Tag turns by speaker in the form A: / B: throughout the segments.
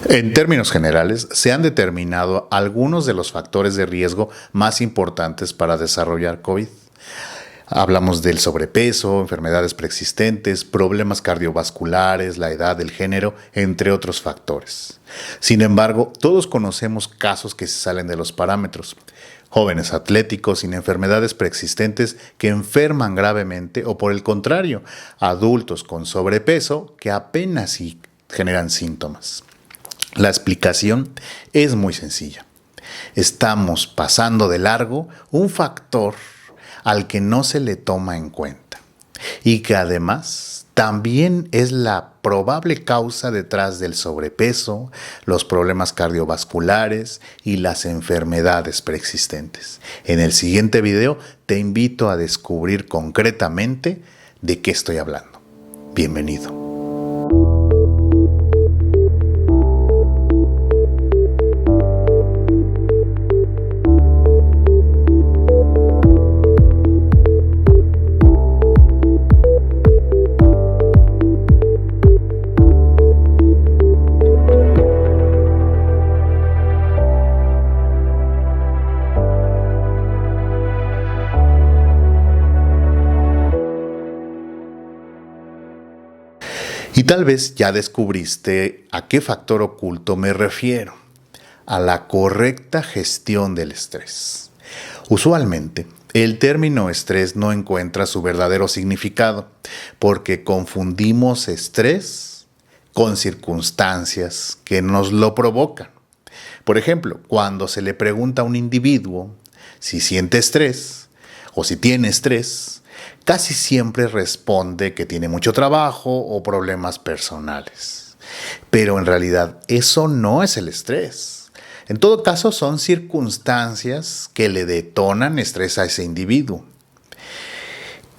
A: En términos generales, se han determinado algunos de los factores de riesgo más importantes para desarrollar COVID. Hablamos del sobrepeso, enfermedades preexistentes, problemas cardiovasculares, la edad, el género, entre otros factores. Sin embargo, todos conocemos casos que se salen de los parámetros. Jóvenes atléticos sin enfermedades preexistentes que enferman gravemente o, por el contrario, adultos con sobrepeso que apenas sí generan síntomas. La explicación es muy sencilla. Estamos pasando de largo un factor al que no se le toma en cuenta y que además también es la probable causa detrás del sobrepeso, los problemas cardiovasculares y las enfermedades preexistentes. En el siguiente video te invito a descubrir concretamente de qué estoy hablando. Bienvenido. Y tal vez ya descubriste a qué factor oculto me refiero: a la correcta gestión del estrés. Usualmente, el término estrés no encuentra su verdadero significado porque confundimos estrés con circunstancias que nos lo provocan. Por ejemplo, cuando se le pregunta a un individuo si siente estrés o si tiene estrés, casi siempre responde que tiene mucho trabajo o problemas personales. Pero en realidad eso no es el estrés. En todo caso, son circunstancias que le detonan estrés a ese individuo.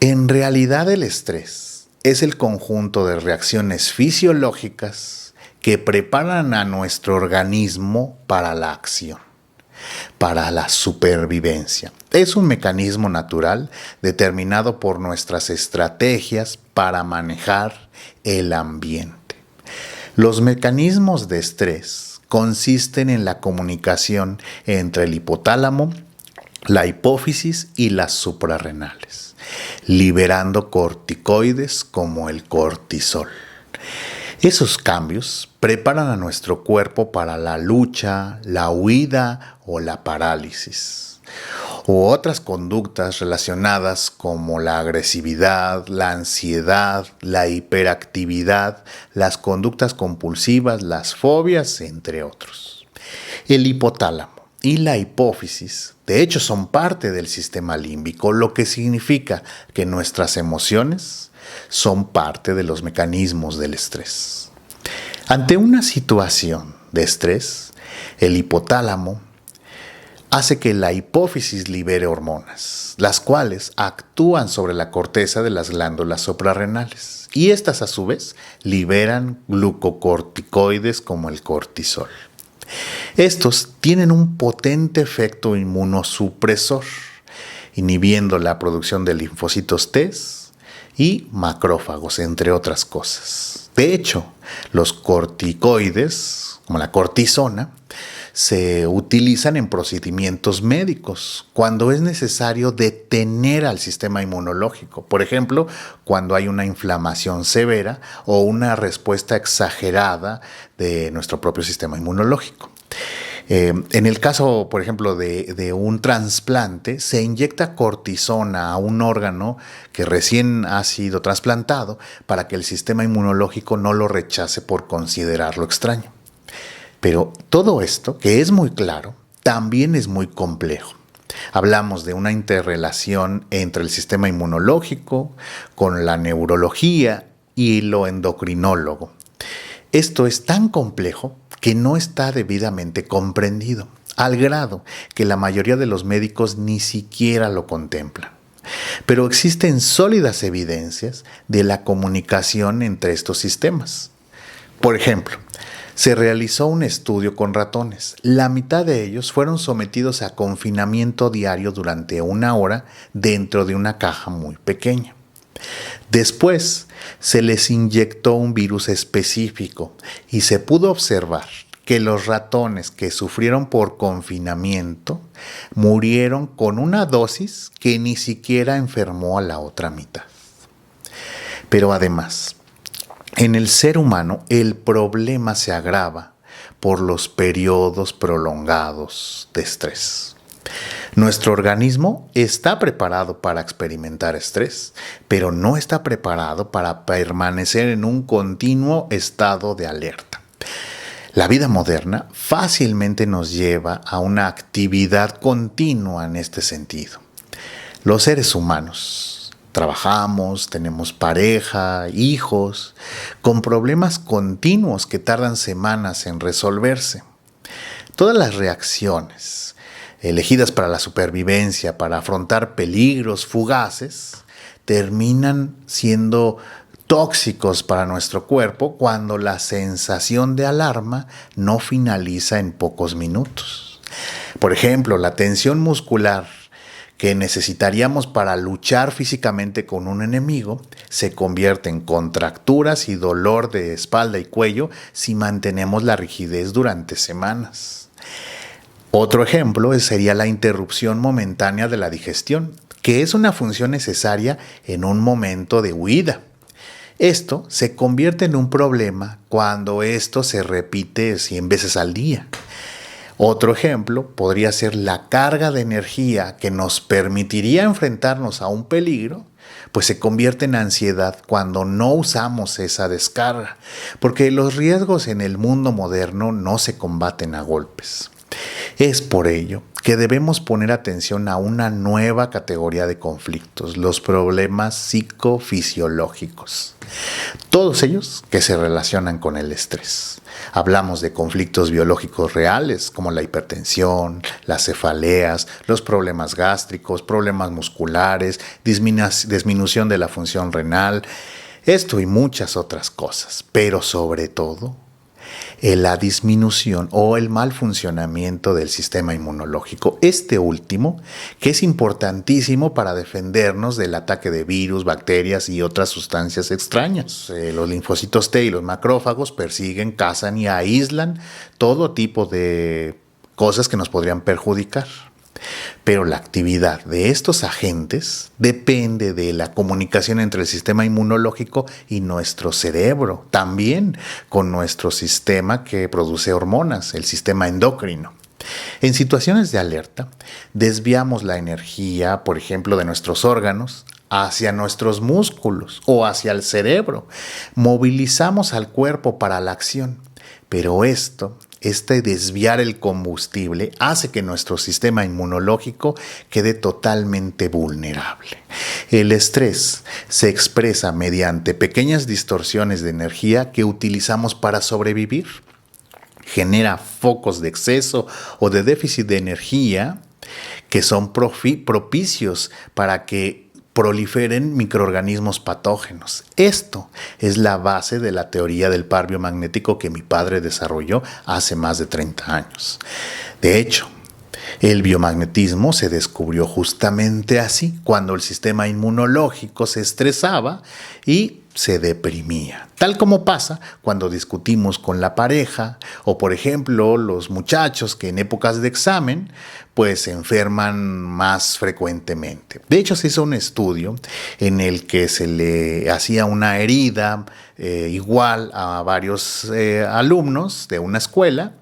A: En realidad, el estrés es el conjunto de reacciones fisiológicas que preparan a nuestro organismo para la acción, para la supervivencia. Es un mecanismo natural determinado por nuestras estrategias para manejar el ambiente. Los mecanismos de estrés consisten en la comunicación entre el hipotálamo, la hipófisis y las suprarrenales, liberando corticoides como el cortisol. Esos cambios preparan a nuestro cuerpo para la lucha, la huida o la parálisis, u otras conductas relacionadas como la agresividad, la ansiedad, la hiperactividad, las conductas compulsivas, las fobias, entre otros. El hipotálamo y la hipófisis, de hecho, son parte del sistema límbico, lo que significa que nuestras emociones son parte de los mecanismos del estrés. Ante una situación de estrés, el hipotálamo hace que la hipófisis libere hormonas, las cuales actúan sobre la corteza de las glándulas suprarrenales, y estas a su vez liberan glucocorticoides como el cortisol. Estos tienen un potente efecto inmunosupresor, inhibiendo la producción de linfocitos T y macrófagos, entre otras cosas. De hecho, los corticoides, como la cortisona, se utilizan en procedimientos médicos cuando es necesario detener al sistema inmunológico. Por ejemplo, cuando hay una inflamación severa o una respuesta exagerada de nuestro propio sistema inmunológico. En el caso, por ejemplo, de un trasplante, se inyecta cortisona a un órgano que recién ha sido trasplantado para que el sistema inmunológico no lo rechace por considerarlo extraño. Pero todo esto, que es muy claro, también es muy complejo. Hablamos de una interrelación entre el sistema inmunológico con la neurología y lo endocrinólogo. Esto es tan complejo que no está debidamente comprendido, al grado que la mayoría de los médicos ni siquiera lo contemplan. Pero existen sólidas evidencias de la comunicación entre estos sistemas. Por ejemplo, se realizó un estudio con ratones. La mitad de ellos fueron sometidos a confinamiento diario durante 1 hora dentro de una caja muy pequeña. Después se les inyectó un virus específico y se pudo observar que los ratones que sufrieron por confinamiento murieron con una dosis que ni siquiera enfermó a la otra mitad. Pero además, en el ser humano el problema se agrava por los periodos prolongados de estrés. Nuestro organismo está preparado para experimentar estrés, pero no está preparado para permanecer en un continuo estado de alerta. La vida moderna fácilmente nos lleva a una actividad continua en este sentido. Los seres humanos trabajamos, tenemos pareja, hijos, con problemas continuos que tardan semanas en resolverse. Todas las reacciones elegidas para la supervivencia, para afrontar peligros fugaces, terminan siendo tóxicos para nuestro cuerpo cuando la sensación de alarma no finaliza en pocos minutos. Por ejemplo, la tensión muscular que necesitaríamos para luchar físicamente con un enemigo se convierte en contracturas y dolor de espalda y cuello si mantenemos la rigidez durante semanas. Otro ejemplo sería la interrupción momentánea de la digestión, que es una función necesaria en un momento de huida. Esto se convierte en un problema cuando esto se repite 100 veces al día. Otro ejemplo podría ser la carga de energía que nos permitiría enfrentarnos a un peligro, pues se convierte en ansiedad cuando no usamos esa descarga, porque los riesgos en el mundo moderno no se combaten a golpes. Es por ello que debemos poner atención a una nueva categoría de conflictos, los problemas psicofisiológicos. Todos ellos que se relacionan con el estrés. Hablamos de conflictos biológicos reales como la hipertensión, las cefaleas, los problemas gástricos, problemas musculares, disminución de la función renal, esto y muchas otras cosas, pero sobre todo la disminución o el mal funcionamiento del sistema inmunológico. Este último, que es importantísimo para defendernos del ataque de virus, bacterias y otras sustancias extrañas. Los linfocitos T y los macrófagos persiguen, cazan y aíslan todo tipo de cosas que nos podrían perjudicar. Pero la actividad de estos agentes depende de la comunicación entre el sistema inmunológico y nuestro cerebro, también con nuestro sistema que produce hormonas, el sistema endocrino. En situaciones de alerta, desviamos la energía, por ejemplo, de nuestros órganos hacia nuestros músculos o hacia el cerebro. Movilizamos al cuerpo para la acción, pero este desviar el combustible hace que nuestro sistema inmunológico quede totalmente vulnerable. El estrés se expresa mediante pequeñas distorsiones de energía que utilizamos para sobrevivir. Genera focos de exceso o de déficit de energía que son propicios para que proliferen microorganismos patógenos. Esto es la base de la teoría del par biomagnético que mi padre desarrolló hace más de 30 años. De hecho, el biomagnetismo se descubrió justamente así, cuando el sistema inmunológico se estresaba y se deprimía. Tal como pasa cuando discutimos con la pareja o, por ejemplo, los muchachos que en épocas de examen pues se enferman más frecuentemente. De hecho, se hizo un estudio en el que se le hacía una herida igual a varios alumnos de una escuela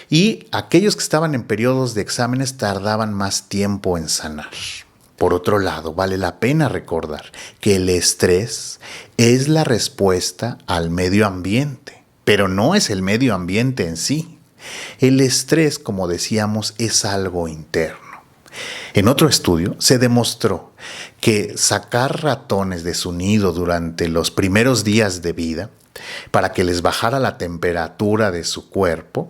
A: y aquellos que estaban en periodos de exámenes tardaban más tiempo en sanar. Por otro lado, vale la pena recordar que el estrés es la respuesta al medio ambiente, pero no es el medio ambiente en sí. El estrés, como decíamos, es algo interno. En otro estudio se demostró que sacar ratones de su nido durante los primeros días de vida para que les bajara la temperatura de su cuerpo,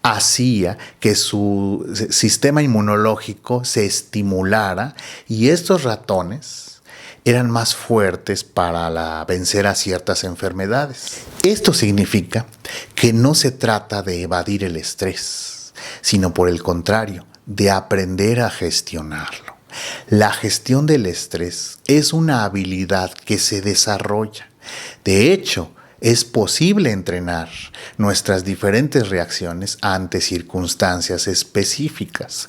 A: hacía que su sistema inmunológico se estimulara y estos ratones eran más fuertes para vencer a ciertas enfermedades. Esto significa que no se trata de evadir el estrés, sino por el contrario, de aprender a gestionarlo. La gestión del estrés es una habilidad que se desarrolla. De hecho, es posible entrenar nuestras diferentes reacciones ante circunstancias específicas.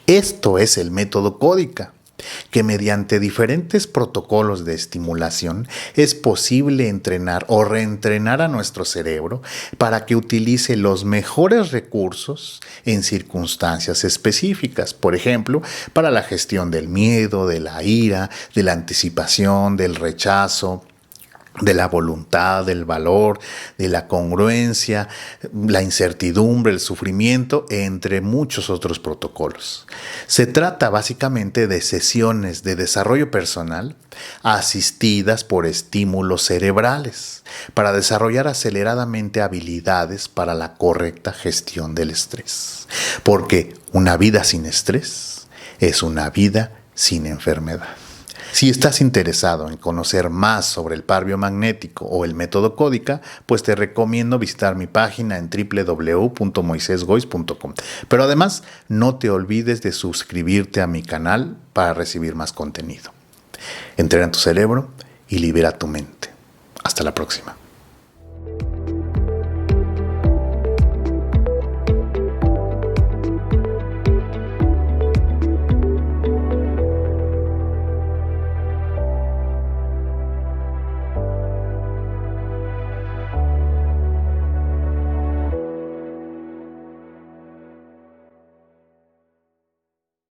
A: Esto es el método Códica, que mediante diferentes protocolos de estimulación es posible entrenar o reentrenar a nuestro cerebro para que utilice los mejores recursos en circunstancias específicas. Por ejemplo, para la gestión del miedo, de la ira, de la anticipación, del rechazo, de la voluntad, del valor, de la congruencia, la incertidumbre, el sufrimiento, entre muchos otros protocolos. Se trata básicamente de sesiones de desarrollo personal asistidas por estímulos cerebrales para desarrollar aceleradamente habilidades para la correcta gestión del estrés. Porque una vida sin estrés es una vida sin enfermedad. Si estás interesado en conocer más sobre el par biomagnético o el método Códica, pues te recomiendo visitar mi página en www.moisesgoiz.com. Pero además, no te olvides de suscribirte a mi canal para recibir más contenido. Entrena tu cerebro y libera tu mente. Hasta la próxima.